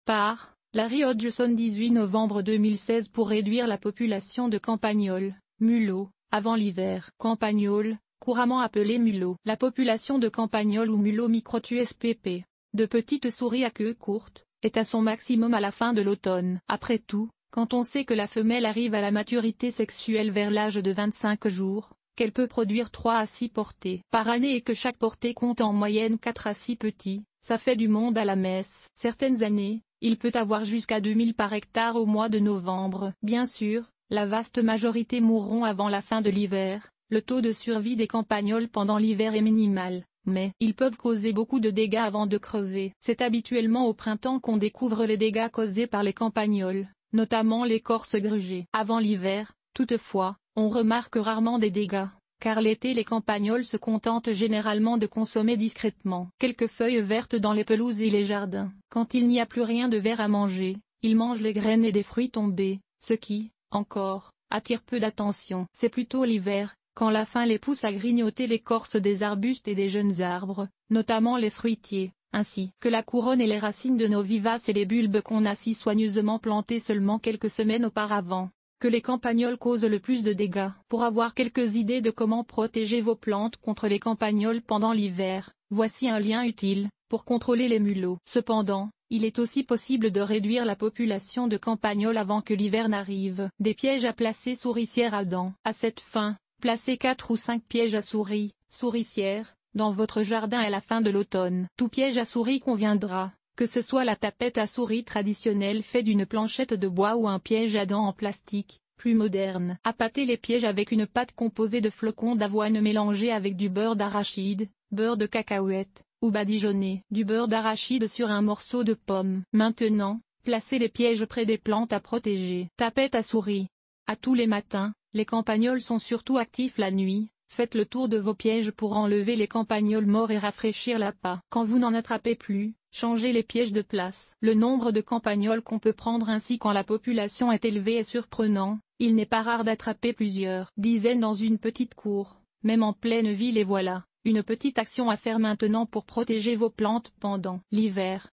Par Larry Hodgson 18 novembre 2016 pour réduire la population de campagnols, mulots, avant l'hiver. Campagnol, couramment appelé mulot. La population de campagnols ou mulots Microtus spp, de petites souris à queue courte, est à son maximum à la fin de l'automne. Après tout, quand on sait que la femelle arrive à la maturité sexuelle vers l'âge de 25 jours, qu'elle peut produire 3 à 6 portées par année et que chaque portée compte en moyenne 4 à 6 petits, ça fait du monde à la messe. Certaines années, il peut avoir jusqu'à 2000 par hectare au mois de novembre. Bien sûr, la vaste majorité mourront avant la fin de l'hiver. Le taux de survie des campagnols pendant l'hiver est minimal, mais ils peuvent causer beaucoup de dégâts avant de crever. C'est habituellement au printemps qu'on découvre les dégâts causés par les campagnols, notamment l'écorce grugée. Avant l'hiver, toutefois, on remarque rarement des dégâts, car l'été les campagnols se contentent généralement de consommer discrètement quelques feuilles vertes dans les pelouses et les jardins. Quand il n'y a plus rien de vert à manger, ils mangent les graines et des fruits tombés, ce qui, encore, attire peu d'attention. C'est plutôt l'hiver, quand la faim les pousse à grignoter l'écorce des arbustes et des jeunes arbres, notamment les fruitiers, ainsi que la couronne et les racines de nos vivaces et les bulbes qu'on a si soigneusement plantés seulement quelques semaines auparavant, que les campagnols causent le plus de dégâts. Pour avoir quelques idées de comment protéger vos plantes contre les campagnols pendant l'hiver, voici un lien utile, pour contrôler les mulots. Cependant, il est aussi possible de réduire la population de campagnols avant que l'hiver n'arrive. Des pièges à placer souricières à dents. À cette fin, placez 4 ou 5 pièges à souris, souricières, dans votre jardin à la fin de l'automne. Tout piège à souris conviendra, que ce soit la tapette à souris traditionnelle faite d'une planchette de bois ou un piège à dents en plastique, plus moderne. Appâtez les pièges avec une pâte composée de flocons d'avoine mélangés avec du beurre d'arachide, beurre de cacahuète, ou badigeonné du beurre d'arachide sur un morceau de pomme. Maintenant, placez les pièges près des plantes à protéger. Tapette à souris. À tous les matins, les campagnols sont surtout actifs la nuit. Faites le tour de vos pièges pour enlever les campagnols morts et rafraîchir l'appât. Quand vous n'en attrapez plus, changez les pièges de place. Le nombre de campagnols qu'on peut prendre ainsi quand la population est élevée est surprenant. Il n'est pas rare d'attraper plusieurs dizaines dans une petite cour, même en pleine ville. Et voilà, une petite action à faire maintenant pour protéger vos plantes pendant l'hiver.